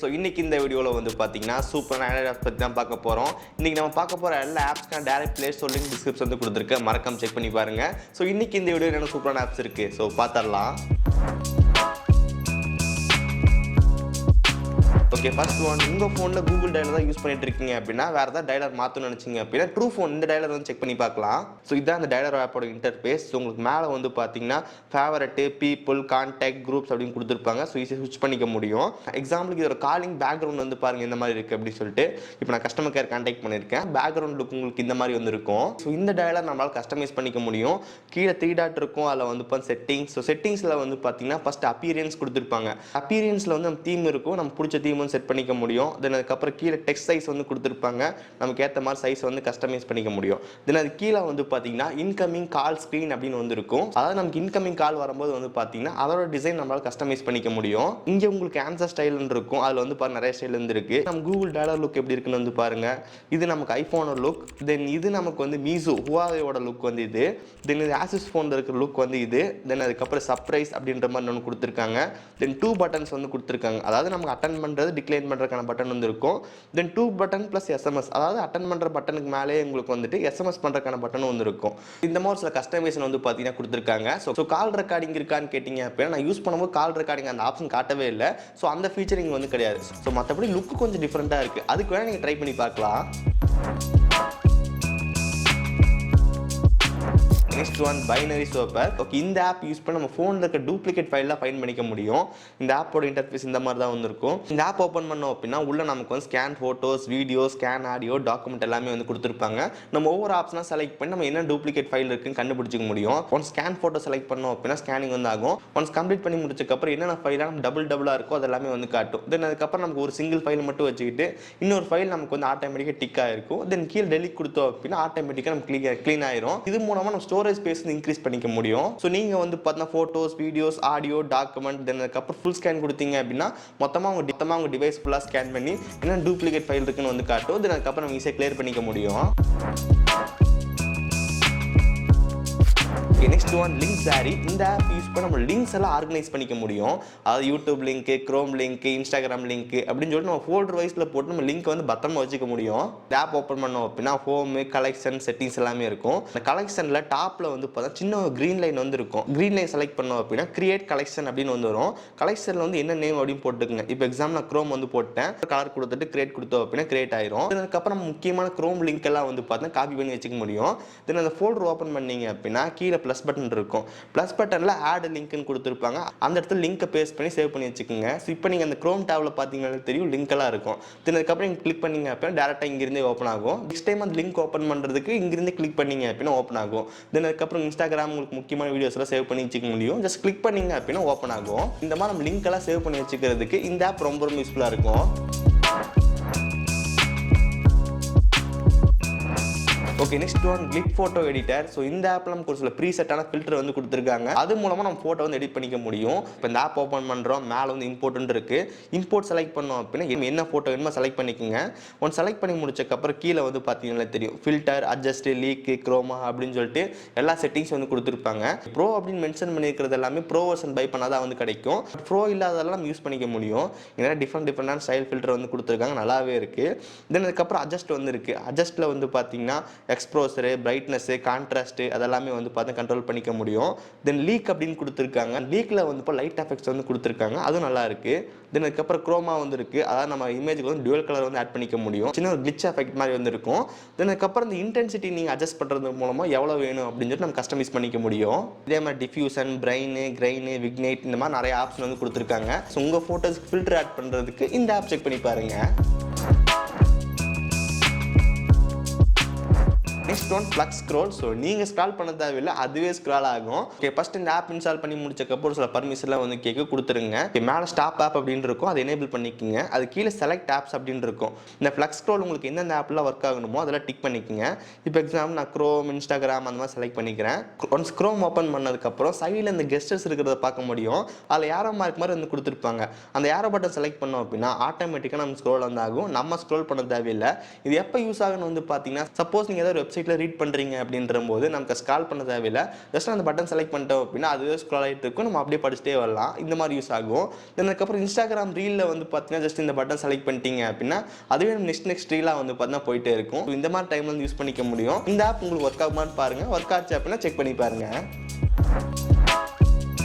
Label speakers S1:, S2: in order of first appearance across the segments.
S1: So இன்றைக்கி இந்த வீடியோவில் வந்து பார்த்தீங்கன்னா சூப்பர் ஆப்ஸ் பற்றி தான் பார்க்க போகிறோம். இன்றைக்கி நம்ம பார்க்க போகிற எல்லா ஆப்ஸ்க்கான direct play store link description வந்து கொடுத்துருக்கேன், மறக்காம செக் பண்ணி பாருங்கள். ஸோ இன்றைக்கி இந்த வீடியோ என்ன சூப்பரான ஆப்ஸ் இருக்குது, ஸோ பார்த்துடலாம். ஓகே, ஃபர்ஸ்ட் ஒன், உங்கள் ஃபோனில் கூகுள் டயலர் தான் யூஸ் பண்ணிட்டு இருக்கீங்க அப்படின்னா வேறு ஏதாவது டயலர் மாற்றணும்னு நினச்சிங்க அப்படின்னா ட்ரூ ஃபோன் இந்த டயலர் வந்து செக் பண்ணி பார்க்கலாம். ஸோ இதுதான் அந்த டயலர் ஆப்போட இன்டர்ஃபேஸ். ஸோ உங்களுக்கு மேலே வந்து பார்த்தீங்கன்னா ஃபேவரட்டு, பீப்புள், கான்டாக்ட், குரூப்ஸ் அப்படின்னு கொடுத்துருப்பாங்க. ஸோ ஈஸியாக ஸ்விட்ச் பண்ணிக்க முடியும். எக்ஸாம்பிளுக்கு இதோட காலிங் பேக்ரவுண்ட் வந்து பாருங்கள் இந்த மாதிரி இருக்குது அப்படின்னு சொல்லிட்டு இப்போ நான் கஸ்டமர் கேர் கான்டாக்ட் பண்ணியிருக்கேன். பேக்ரவுண்ட் லுக் உங்களுக்கு இந்த மாதிரி வந்து இருக்கும். ஸோ இந்த டயலர் நம்மளால் கஸ்டமைஸ் பண்ணிக்க முடியும். கீழே 3 டாட் இருக்கும், அதில் வந்து இப்போ செட்டிங்ஸ். ஸோ செட்டிங்ஸில் வந்து பார்த்தீங்கன்னா ஃபஸ்ட் அப்பியரன்ஸ் கொடுத்துருப்பாங்க. அப்பியரன்ஸில் வந்து நம்ம தீம் இருக்கும், நம்ம பிடிச்ச தீம் செட் பண்ணிக்க முடியும். தென் அதுக்கப்புறம் கீழே டெக்ஸ்ட் சைஸ் வந்து கொடுத்துருப்பாங்க, நமக்கு ஏற்ற மாதிரி சைஸ் வந்து கஸ்டமைஸ் பண்ணிக்க முடியும். தென் அது கீழே வந்து பார்த்தீங்கன்னா இன்கமிங் கால் ஸ்க்ரீன் அப்படின்னு வந்து இருக்கும். அதாவது நமக்கு இன்கமிங் கால் வரும்போது வந்து பார்த்தீங்கன்னா அதோட டிசைன் நம்மளால் கஸ்டமைஸ் பண்ணிக்க முடியும். இங்கே உங்களுக்கு ஆன்சர் ஸ்டைல்னு இருக்கும், அதில் வந்து பாருங்க நிறைய ஸ்டைல் வந்து இருக்கு. நம்ம கூகுள் டயலர் லுக் எப்படி இருக்குன்னு வந்து பாருங்க. இது நமக்கு ஐஃபோனோட லுக். தென் இது நமக்கு வந்து மீசோ ஹுவாவேயோட லுக் வந்து இது. தென் இது ஆசிஸ் ஃபோனில் இருக்கிற லுக் வந்து இது. தென் அதுக்கப்புறம் சர்ப்ரைஸ் அப்படின்ற மாதிரி ஒன்று கொடுத்துருக்காங்க. தென் 2 பட்டன்ஸ் வந்து கொடுத்துருக்காங்க, அதாவது நமக்கு அட்டன் பண்ணுறது டிக்ளைன் பண்ணுறதுக்கான பட்டன் வந்து இருக்கும். தென் 2 பட்டன் ப்ளஸ் எஸ்எம்எஸ், அதாவது அட்டன் பண்ணுற பட்டனுக்கு மேலே உங்களுக்கு வந்துட்டு எஸ்எம்எஸ் பண்ணுறதுக்கான பட்டனும் வந்து இருக்கும். இந்த மாதிரி சில கஸ்டமைசேஷன் வந்து பார்த்தீங்கன்னா கொடுத்துருக்காங்க. ஸோ கால் ரெக்கார்டிங் இருக்கான்னு கேட்டிங்க அப்படின்னா நான் யூஸ் பண்ணும்போது கால் ரெக்கார்டிங் அந்த ஆப்ஷன் காட்டவே இல்லை. ஸோ அந்த ஃபீச்சர் இங்கே வந்து கிடையாது. ஸோ மற்றபடி லுக்கு கொஞ்சம் டிஃப்ரெண்ட்டாக இருக்குது, அதுக்கு வேணால் நீங்கள் ட்ரை பண்ணி பார்க்கலாம். Next one, binary swapper. Okay, இந்த ஆப் யூஸ் பண்ணி நம்ம ஃபோனில் இருக்க டூப்ளிகேட் ஃபைல்லாம் ஃபைண்ட் பண்ணிக்க முடியும். இந்த ஆப்போட இன்டர்ஃபேஸ் இந்த மாதிரி தான் வந்துருக்கும். இந்த ஆப் ஓப்பன் பண்ணோம் அப்படின்னா உள்ள நமக்கு வந்து scan photos, video, scan audio, document எல்லாமே வந்து கொடுத்துருப்பாங்க. நம்ம ஒவ்வொரு ஆப்ஷனாக செலக்ட் பண்ணி நம்ம என்ன டூப்ளிகேட் ஃபைல் இருக்குன்னு கண்டுபிடிச்சிக்க முடியும். ஒன் ஸ்கேன் ஃபோட்டோ செலக்ட் பண்ணோம் அப்படின்னா ஸ்கேனிங் வந்து ஆகும். ஒன்ஸ் கம்ப்ளீட் பண்ணி முடிச்சக்கப்புறம் என்னென்ன ஃபைலாக நம்ம டபுளாக இருக்கோ அதெல்லாமே வந்து காட்டும். தென் அதுக்கப்புறம் நமக்கு ஒரு சிங்கிள் ஃபைல் மட்டும் வச்சுக்கிட்டு இன்னொரு ஃபைல் நமக்கு வந்து ஆட்டோமேட்டிக்காக டிக் ஆகிருக்கும். தென் கீழே டெலிட் கொடுத்தோம் அப்படின்னா ஆட்டோமேட்டிக்காக நம்ம க்ளீன் ஆயிரும். இது மூலமாக நம்ம ஸ்டோரேஜ் ஸ்பேஸ் இன்க்ரீஸ் பண்ணிக்க முடியும். ஸோ நீங்கள் வந்து பார்த்தீங்கன்னா ஃபோட்டோஸ், வீடியோஸ், ஆடியோ, டாக்குமெண்ட், தென் அதுக்கப்புறம் ஃபுல் ஸ்கேன் கொடுத்தீங்க அப்படின்னா மொத்தமாக உங்கள் டிவைஸ் ஃபுல்லாக ஸ்கேன் பண்ணி என்ன டூப்ளிகேட் ஃபைல் இருக்குன்னு வந்து காட்டும். தென் அதுக்கப்புறம் நம்ம ஈஸியாக கிளியர் பண்ணிக்க முடியும். Next one, link sorry. இந்த ஆப் யூஸ் பண்ணி நம்ம லிங்க்ஸ் எல்லாம் ஆர்கனைஸ் பண்ணிக்க முடியும். அதாவது YouTube link, Chrome link, Instagram link அப்படின்னு சொல்லிட்டு நம்ம ஃபோல்டர் வைஸில் போட்டு நம்ம லிங்க் வந்து பத்திரமா வச்சுக்க முடியும். இந்த ஆப் ஓப்பன் பண்ணோம் அப்படின்னா ஹோமு, கலெக்ஷன், செட்டிங்ஸ் எல்லாமே இருக்கும். இந்த கலெக்ஷனில் டாப்பில் வந்து பார்த்தா சின்ன க்ரீன் லைன் வந்து இருக்கும். க்ரீன் லைன் செலக்ட் பண்ணோம் அப்படின்னா கிரியேட் கலெக்ஷன் அப்படின்னு வந்து வரும். கலெக்ஷனில் வந்து என்ன நேம் அப்படின்னு போட்டுக்குங்க. இப்போ எக்ஸாம்பிள் நான் க்ரோம் வந்து போட்டேன், கலர் கொடுத்துட்டு கிரியேட் கொடுத்தோம் அப்படின்னா கிரியேட் ஆயிரும். அதுக்கப்புறம் நம்ம முக்கியமான க்ரோம் லிங்க் எல்லாம் வந்து பார்த்தா காப்பி பண்ணி வச்சுக்க முடியும். தென் அந்த ஃபோல்டர் ஓப்பன் பண்ணீங்க அப்படின்னா கீழே ப்ளஸ் பட்டன் இருக்கும். ப்ளஸ் பட்டனில் ஆட் லிங்க்னு கொடுத்துருப்பாங்க, அந்த இடத்துல லிங்கை பேஸ்ட் பண்ணி சேவ் பண்ணி வச்சுக்கோங்க. ஸோ இப்போ நீங்கள் அந்த க்ரோம் டேப்ல பார்த்தீங்கன்னா தெரியும் லிங்க் எல்லாம் இருக்கும். தென் அதுக்கப்புறம் நீங்கள் கிளிக் பண்ணீங்க அப்படின்னா டேரெக்டாக இங்கிருந்தே ஓப்பன் ஆகும். நெக்ஸ்ட் டைம் அந்த லிங்க் ஓப்பன் பண்ணுறதுக்கு இங்கிருந்து கிளிக் பண்ணீங்க அப்படின்னா ஓப்பன் ஆகும். தென் அதுக்கப்புறம் இன்ஸ்டாகிராம் உங்களுக்கு முக்கியமான வீடியோஸ் எல்லாம் சேவ் பண்ணி வச்சுக்க முடியும். ஜஸ்ட் கிளிக் பண்ணீங்க அப்படின்னா ஓப்பன் ஆகும். இந்த மாதிரி நம்ம லிங்க் எல்லாம் சேவ் பண்ணி வச்சுக்கிறதுக்கு இந்த ஆப் ரொம்ப யூஸ்ஃபுல்லாக இருக்கும். Okay, next one, click photo editor. So இந்த ஆப்பில் நமக்கு ஒரு சில ப்ரீசெட்டான ஃபில்டர் வந்து கொடுத்துருக்காங்க, அது மூலமாக நம்ம ஃபோட்டோ வந்து எடிட் பண்ணிக்க முடியும். இப்போ இந்த ஆப் ஓப்பன் பண்ணுறோம், மேலே வந்து இம்போர்ட்னு இருக்குது. இம்போர்ட் செலக்ட் பண்ணோம் அப்படின்னா என்ன ஃபோட்டோ வேணுமோ செலக்ட் பண்ணிக்கோங்க. ஒன் செலக்ட் பண்ணி முடிச்சக்கப்புறம் கீழே வந்து பார்த்தீங்கன்னா தெரியும் ஃபில்டர், அட்ஜஸ்ட், லீக்கு, க்ரோமா அப்படின்னு சொல்லிட்டு எல்லா செட்டிங்ஸ் வந்து கொடுத்துருப்பாங்க. ப்ரோ அப்படின்னு மென்ஷன் பண்ணியிருக்கிறது எல்லாமே ப்ரோ வெர்ஷன் பை பண்ணாதான் வந்து கிடைக்கும். ப்ரோ இல்லாததெல்லாம் நம்ம யூஸ் பண்ணிக்க முடியும். ஏன்னா டிஃப்ரெண்டான ஸ்டைல் ஃபில்டர் வந்து கொடுத்துருக்காங்க, நல்லாவே இருக்குது. தென் அதுக்கப்புறம் அட்ஜஸ்ட் வந்து இருக்குது. அட்ஜஸ்ட்டில் வந்து பார்த்தீங்கன்னா எக்ஸ்ப்ரோசரு, பிரைட்னஸ்ஸு, கான்ட்ராஸ்ட்டு அதெல்லாமே வந்து பார்த்து கண்ட்ரோல் பண்ணிக்க முடியும். தென் லீக் அப்படின்னு கொடுத்துருக்காங்க. லீக்கில் வந்து இப்போ லைட் எஃபெக்ட்ஸ் வந்து கொடுத்துருக்காங்க, அதுவும் நல்லா இருக்குது. தென் அதுக்கப்புறம் க்ரோமா வந்து இருக்குது, அதாவது நம்ம இமேஜுக்கு வந்து டுவல் கலர் வந்து ஆட் பண்ணிக்க முடியும். சின்ன ஒரு கிளிச் எஃபெக்ட் மாதிரி வந்து இருக்கும். தென் அதுக்கப்புறம் இந்த இன்டென்சிட்டி நீங்கள் அட்ஜஸ்ட் பண்ணுறது மூலமாக எவ்வளோ வேணும் அப்படின்னு சொல்லிட்டு நம்ம கஸ்டமைஸ் பண்ணிக்க முடியும். இதே மாதிரி டிஃப்யூஷன், பிரைனு, கிரைனு, விக்னைட் இந்த மாதிரி நிறைய ஆப்ஷன் வந்து கொடுத்துருக்காங்க. ஸோ உங்கள் ஃபோட்டோஸ்க்கு ஃபில்டர் ஆட் பண்ணுறதுக்கு இந்த ஆப் செக் பண்ணி பாருங்கள். Next one, flux scroll. So நீங்கள் ஸ்க்ரால் பண்ண தேவையில்லை, அதுவே ஸ்க்ரால் ஆகும். ஓகே, ஃபஸ்ட் இந்த ஆப் இன்ஸ்டால் பண்ணி முடிச்சக்கப்புறம் சில பர்மிஷன்லாம் வந்து கேட்க கொடுத்துருங்க. மேலே ஸ்டாப் ஆப் அப்படின்னு இருக்கும், அதை எனேபிள் பண்ணிக்கோங்க. அது கீழே செலக்ட் ஆப்ஸ் அப்படின்னு இருக்கும். இந்த ஃப்ளக்ஸ் ஸ்க்ரோல் உங்களுக்கு எந்தெந்த ஆப்லாம் ஒர்க் ஆகணுமோ அதெல்லாம் டிக் பண்ணிக்கோங்க. இப்போ எக்ஸாம்பிள் நான் க்ரோம், இன்ஸ்டாகிராம் அந்த மாதிரி செலக்ட் பண்ணிக்கிறேன். ஒன்ஸ் க்ரோம் ஓப்பன் பண்ணதுக்கப்புறம் சைடில் இந்த கெஸ்டர்ஸ் இருக்கிறத பார்க்க முடியும். அதில் ஏரோ மார்க் மாதிரி வந்து கொடுத்துருப்பாங்க. அந்த ஏரோ பட்டன் செலக்ட் பண்ணோம் அப்படின்னா ஆட்டோமேட்டிக்காக நம்ம ஸ்க்ரோல் வந்து ஆகும், நம்ம ஸ்க்ரோல் பண்ண தேவையில்லை. இது எப்போ யூஸ் ஆகணும் வந்து பார்த்தீங்கன்னா சப்போஸ் நீங்கள் ஏதாவது வெப்சைட் வெப்சைட்டில் ரீட் பண்ணுறீங்க அப்படின்ற போது நமக்கு ஸ்க்ரால் பண்ண தேவையில்லை. ஜஸ்ட் அந்த பட்டன் செலக்ட் பண்ணிட்டோம் அப்படின்னா அதுவே ஸ்க்ரால் ஆகிட்டு இருக்கும், நம்ம அப்படியே படிச்சுட்டே வரலாம். இந்த மாதிரி யூஸ் ஆகும். தென் அதுக்கப்புறம் இன்ஸ்டாகிராம் ரீலில் வந்து பார்த்தீங்கன்னா ஜஸ்ட் இந்த பட்டன் செலக்ட் பண்ணிட்டீங்க அப்படின்னா அதுவே நெக்ஸ்ட் ரீலாக வந்து பார்த்தீங்கன்னா போயிட்டே இருக்கும். இந்த மாதிரி டைம்ல வந்து யூஸ் பண்ணிக்க முடியும். இந்த ஆப் உங்களுக்கு ஒர்க் ஆகுமான்னு பாருங்க. ஒர்க் ஆச்சு அப்படின்னா செக் பண்ணி பாருங்க.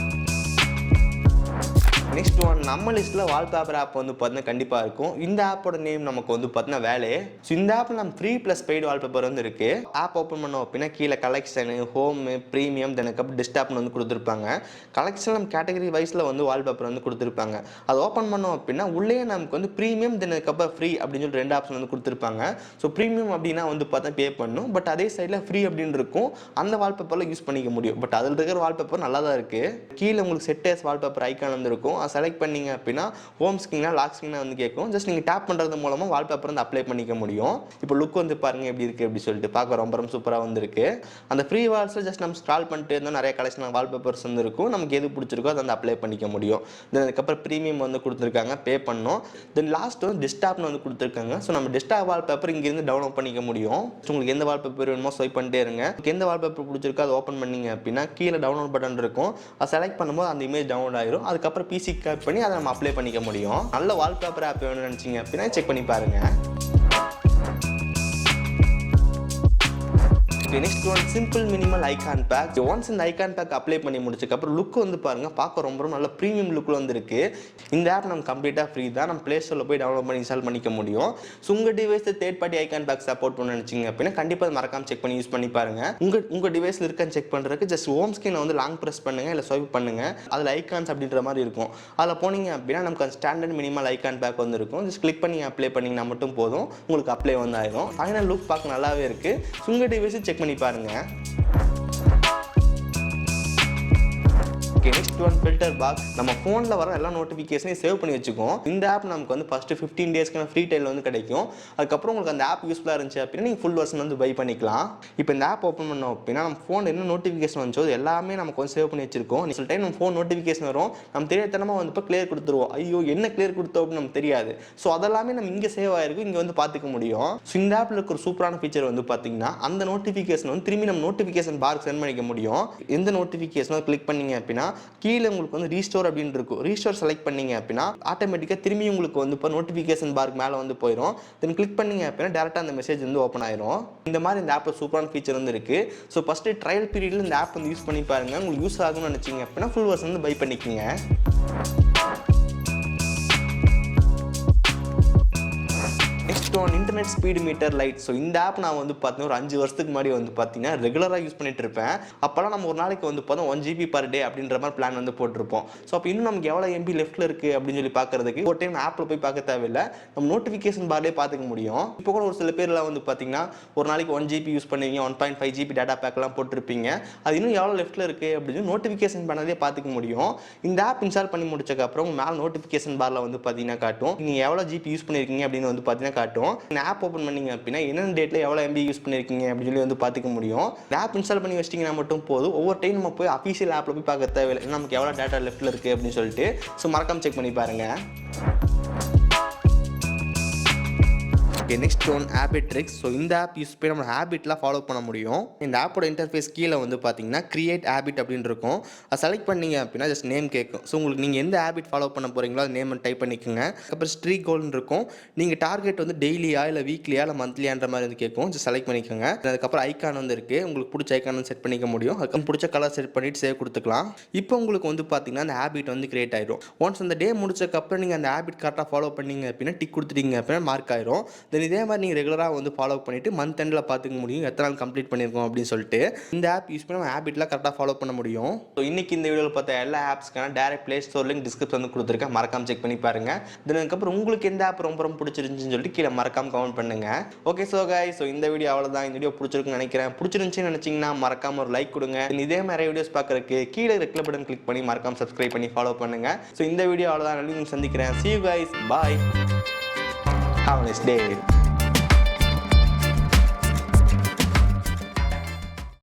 S1: நெக்ஸ்ட் ஒன், நம்ம லிஸ்ட்டில் வால்பேப்பர் ஆப் வந்து பார்த்தீங்கன்னா கண்டிப்பாக இருக்கும். இந்த ஆப்போட நேம் நமக்கு வந்து பார்த்தீங்கன்னா வேலே. ஸோ இந்த ஆப்பில் நம்ம ஃப்ரீ ப்ளஸ் பெய்டு வால்பேப்பர் வந்து இருக்குது. ஆப் ஓப்பன் பண்ணோம் அப்படின்னா கீழே கலெக்ஷனு, ஹோமு, ப்ரீமியம், தெனக்கப்புறம் டெஸ்க்டாப்னு வந்து கொடுத்துருப்பாங்க. கலெக்ஷன் நம்ம கேட்டகரி வைஸில் வந்து வால்பேப்பர் வந்து கொடுத்துருப்பாங்க. அது ஓப்பன் பண்ணோம் அப்படின்னா உள்ளே நமக்கு வந்து ப்ரீமியம் தெனக்கப்புறம் ஃப்ரீ அப்படின்னு சொல்லி 2 ஆப்ஷன் வந்து கொடுத்துருப்பாங்க. ஸோ ப்ரீமியம் அப்படின்னா வந்து பார்த்தா பே பண்ணணும், பட் அதே சைடில் ஃப்ரீ அப்படின்னு இருக்கும். அந்த வால்பேப்பரில் யூஸ் பண்ணிக்க முடியும். பட் அதில் இருக்கிற வால்பேப்பர் நல்லா தான் இருக்குது. கீழே உங்களுக்கு செட்டேஸ் வால்பேப்பர் ஐக்கான் வந்து இருக்கும். செலக்ட் பண்ணீங்க அப்படின்னா ஹோம் ஸ்க்ரீனா லாக் ஸ்க்ரீனா வந்து கேட்கும். ஜஸ்ட் நீங்கள் டேப் பண்ணுறது மூலமாக வால்பேப்பர் வந்து அப்ளை பண்ணிக்க முடியும். இப்போ லுக் வந்து பாருங்க எப்படி இருக்குது அப்படி சொல்லிட்டு பார்க்க ரொம்ப சூப்பராக வந்துருக்கு. அந்த ஃப்ரீ வால்ஸில் ஜஸ்ட் நம்ம ஸ்க்ரால் பண்ணிட்டு இருந்தால் நிறைய கலெக்ஷன் வால்பேப்பர்ஸ் வந்து இருக்கும். நமக்கு எது பிடிச்சிருக்கோ அதை வந்து அப்ளை பண்ணிக்க முடியும். தென் அதுக்கப்புறம் ப்ரீமியம் வந்து கொடுத்துருக்காங்க, பே பண்ணோம். தென் லாஸ்ட் வந்து டெஸ்க்டாப்னு வந்து கொடுத்துருக்காங்க. ஸோ நம்ம டெஸ்க்டாப் வால்பேப்பர் இங்கேருந்து டவுன்லோட் பண்ணிக்க முடியும். உங்களுக்கு எந்த வால்பேப்பர் வேணுமோ ஸ்வைப் பண்ணிட்டே இருங்க. எந்த வால்பேப்பர் பிடிச்சிருக்கோ அதை ஓப்பன் பண்ணீங்க அப்படின்னா கீழே டவுன்லோட் பட்டன் இருக்கும். அதை செலக்ட் பண்ணும்போது அந்த இமேஜ் டவுன்லோட் ஆயிரும். அதுக்கப்புறம் பிசி கட் பண்ணி அதை நம்ம அப்ளை பண்ணிக்க முடியும். நல்ல வால்பேப்பர் ஆப் வேணும்னு நினைச்சீங்க அப்படின்னா செக் பண்ணி பாருங்க. Next one, simple minimal icon pack. Once இந்த ஐகான் பேக் அப்ளை பண்ணி முடிச்சதுக்கப்புறம் லுக் வந்து பாருங்க, பார்க்க ரொம்ப நல்ல ப்ரீமியம் லுக்கில் வந்து இருக்கு. இந்த ஆப் நம்ம கம்ப்ளீட்டாக ஃப்ரீ தான். நம்ம ப்ளே ஸ்டோரில் போய் டவுன்லோட் பண்ணி இன்ஸ்டால் பண்ணிக்க முடியும். ஸோ உங்கள் டிவைஸில் third party icon pack support பண்ண நினைச்சிங்க அப்படின்னா கண்டிப்பாக மறக்காம செக் பண்ணி யூஸ் பண்ணி பாருங்க. உங்கள் டிவைஸில் இருக்கான்னு செக் பண்ணுறதுக்கு ஜஸ்ட் ஹோம் ஸ்க்ரீனை வந்து லாங் ப்ரெஸ் பண்ணுங்க, இல்லை ஸ்வைப் பண்ணுங்க. அதில் ஐகான்ஸ் அப்படின்ற மாதிரி இருக்கும். அதில் போனீங்க அப்படின்னா நமக்கு ஸ்டாண்டர்ட் மினிமல் ஐகான் பேக் வந்து இருக்கும். ஜஸ்ட் கிளிக் பண்ணி அப்ளை பண்ணிங்கன்னா மட்டும் போதும், உங்களுக்கு அப்ளை வந்து ஆயிரும். ஃபைனல் லுக் பார்க்க நல்லாவே இருக்கு. உங்கள் டிவைஸை செக் பண்ணி பாருங்க. Next one, filter box. நம்ம ஃபோனில் வர எல்லா நோட்டிஃபிகேஷனையும் சேவ் பண்ணி வச்சுக்கோம். இந்த ஆப் நமக்கு வந்து ஃபஸ்ட்டு 15 டேஸ்க்கான ஃப்ரீ டைல் வந்து கிடைக்கும். அதுக்கப்புறம் உங்களுக்கு அந்த ஆப் யூஸ்ஃபுல்லாக இருந்துச்சு அப்படின்னா நீங்கள் ஃபுல் வெர்ஷன் வந்து பை பண்ணிக்கலாம். இப்போ இந்த ஆப் ஓப்பன் பண்ணோம் அப்படின்னா நம்ம ஃபோன் என்ன நோட்டிஃபிகேஷன் வந்துச்சோ எல்லாமே நமக்கு வந்து சேவ் பண்ணி வச்சிருக்கோம். சில டைம் நம்ம ஃபோன் நோட்டிஃபிகேஷன் வரும், நம்ம தெரியாதனமாக வந்து இப்போ கிளியர் கொடுத்துருவோம். ஐயோ என்ன கிளியர் கொடுத்தோம் அப்படின்னு நமக்கு தெரியாது. ஸோ அதெல்லாமே நம்ம இங்கே சேவ் ஆகிருக்கும், இங்கே வந்து பார்த்துக்க முடியும். ஸோ இந்த ஆப்பில் இருக்கிற ஒரு சூப்பரான ஃபீச்சர் வந்து பார்த்தீங்கன்னா அந்த நோட்டிஃபிகேஷன் வந்து திரும்பி நம்ம நோட்டிஃபிகேஷன் பார்க்கு சென்ட் பண்ணிக்க முடியும். எந்த நோட்டிஃபிகேஷனோ கிளிக் பண்ணீங்க அப்படின்னா கீழே உங்களுக்கு வந்து ரீஸ்டோர் அப்படின்னு இருக்கும். ரீஸ்டோர் செலக்ட் பண்ணீங்க அப்படின்னா ஆட்டோமேட்டிக்காக திரும்பி உங்களுக்கு வந்து இப்போ நோட்டிஃபிகேஷன் பார்க்கு மேலே வந்து போயிடும். தென் கிளிக் பண்ணீங்க அப்படின்னா டேரெக்டாக அந்த மெசேஜ் வந்து ஓப்பன் ஆயிரும். இந்த மாதிரி இந்த ஆப்பில் சூப்பரான ஃபீச்சர் வந்து இருக்குது. ஸோ ஃபஸ்ட்டு ட்ரையல் பீரியடில் இந்த ஆப் வந்து யூஸ் பண்ணி பாருங்கள். உங்களுக்கு யூஸ் ஆகும்னு நினச்சிங்க அப்படின்னா ஃபுல் வெர்ஷன் வந்து பை பண்ணிக்கோங்க. Internet speed meter light. So இந்த ஆப் நான் வந்து பார்த்தீங்கன்னா ஒரு 5 வருஷத்துக்கு முன்னாடி வந்து பார்த்தீங்கன்னா ரெகுலராக யூஸ் பண்ணிட்டு இருப்பேன். அப்போல்லாம் நம்ம ஒரு நாளைக்கு வந்து பார்த்தோம் 1 GB per day அப்படின்ற மாதிரி பிளான் வந்து போட்டிருப்போம். ஸோ அப்போ இன்னும் நமக்கு எவ்வளோ MB லெஃப்ட்டில் இருக்குது அப்படின்னு சொல்லி பார்க்கறதுக்கு ஒரு டைம் ஆப்பில் போய் பார்க்க தேவையில்லை, நம்ம நோட்டிஃபிகேஷன் பார்லேயே பார்த்துக்க முடியும். இப்போ கூட ஒரு சில பேர்லாம் வந்து பார்த்தீங்கன்னா ஒரு நாளைக்கு 1 GB யூஸ் பண்ணுவீங்க, 1.5 GB டேட்டா பேக்லாம் போட்டிருப்பீங்க. அது இன்னும் எவ்வளோ லெஃப்ட்டில் இருக்குது அப்படின்னு நோட்டிஃபிகேஷன் பண்ணதே பார்த்துக்க முடியும். இந்த ஆப் இன்ஸ்டால் பண்ணி முடிச்சதுக்கப்புறம் மேலே நோட்டிஃபிகேஷன் பாரில் வந்து பார்த்தீங்கன்னா காட்டும் நீங்கள் எவ்வளோ GB யூஸ் பண்ணியிருக்கீங்க அப்படின்னு வந்து பார்த்தீங்கன்னா காட்டும். ஆப் ஓப்பன் பண்ணீங்க அப்படின்னா என்னென்ன டேட்டில் எவ்வளோ MB யூஸ் பண்ணியிருக்கீங்க அப்படின்னு சொல்லி வந்து பார்த்துக்க முடியும். ஆப் இன்ஸ்டால் பண்ணி வச்சிட்டிங்கன்னா மட்டும் போதும். ஒவ்வொரு டைம் நம்ம போய் அஃபீஷியல் ஆப்பில் போய் பார்க்க தேவையில்லை, நமக்கு எவ்வளோ டேட்டா லெஃப்ட்டில் இருக்குது அப்படின்னு சொல்லிட்டு. ஸோ மறக்காம செக் பண்ணி பாருங்கள். Next one, habit tricks. So இந்த ஆப் யூஸ் பண்ணி நம்ம ஹேபிட்லாம் ஃபாலோ பண்ண முடியும். இந்த ஆப்போட இன்டர்ஃபேஸ் கீழே வந்து பார்த்தீங்கன்னா கிரியேட் ஹேபிட் அப்படின்னு இருக்கும். அதை செலக்ட் பண்ணீங்க அப்படின்னா ஜஸ்ட் நேம் கேட்கும். ஸோ உங்களுக்கு நீங்கள் எந்த ஹேபிட் ஃபாலோ பண்ண போகிறீங்களோ அது நேம் டைப் பண்ணிக்கோங்க. அப்புறம் ஸ்ட்ரீக் கோல்னு இருக்கும். நீங்கள் டார்கெட் வந்து டெய்லியா இல்லை வீக்லியா இல்லை மந்த்லியான்ற மாதிரி வந்து கேட்கும். ஜஸ்ட் செலக்ட் பண்ணிக்கோங்க. அதுக்கப்புறம் ஐக்கான் வந்து இருக்குது, உங்களுக்கு பிடிச்ச ஐக்கான் வந்து செட் பண்ணிக்க முடியும். அதுக்கு பிடிச்ச கலர் செட் பண்ணிவிட்டு சேவ் கொடுத்துக்கலாம். இப்போ உங்களுக்கு வந்து பார்த்தீங்கன்னா அந்த ஹேபிட் வந்து கிரியேட் ஆயிடும். ஒன்ஸ் அந்த டே முடிச்சதுக்கப்புறம் நீங்கள் அந்த ஹேபிட் கரெக்டாக ஃபாலோ பண்ணீங்க அப்படின்னா டிக் கொடுத்துட்டீங்க அப்படின்னா மார்க் ஆயிரும். இதே மாதிரி நீங்கள் ரெகுலராக வந்து ஃபாலோ பண்ணிவிட்டு மந்த் எண்டில் பார்த்துக்க முடியும் எத்தனை நாள் கம்ப்ளீட் பண்ணியிருக்கோம் அப்படின்னு சொல்லிட்டு. இந்த ஆப் யூஸ் பண்ணி நம்ம ஹேபிட்லாம் கரெக்டாக ஃபாலோ பண்ண முடியும். ஸோ இன்றைக்கி இந்த வீடியோவில் பார்த்தா எல்லா ஆப்ஸ்க்கான direct play store link description வந்து கொடுத்துருக்கேன், மறக்காம செக் பண்ணி பாருங்கள். அதுக்கப்புறம் உங்களுக்கு எந்த ஆப் ரொம்ப பிடிச்சிருந்துச்சுன்னு சொல்லிட்டு கீழே மறக்காம கமெண்ட் பண்ணுங்கள். ஓகே ஸோ கைஸ், ஸோ இந்த வீடியோ அவ்வளோதான். இந்த வீடியோ பிடிச்சிருக்குன்னு நினைக்கிறேன். பிடிச்சிருந்துச்சுன்னு நினச்சிங்கன்னா மறக்காம ஒரு லைக் கொடுங்க. இதே மாதிரி வீடியோஸ் பார்க்குறதுக்கு கீழே ரெட் கலர் பட்டன் கிளிக் பண்ணி மறக்காம சப்ஸ்கிரைப் பண்ணி ஃபாலோ பண்ணுங்கள். ஸோ இந்த வீடியோ அவ்வளோதான். சந்திக்கிறேன். See you guys. Bye. Have a nice day.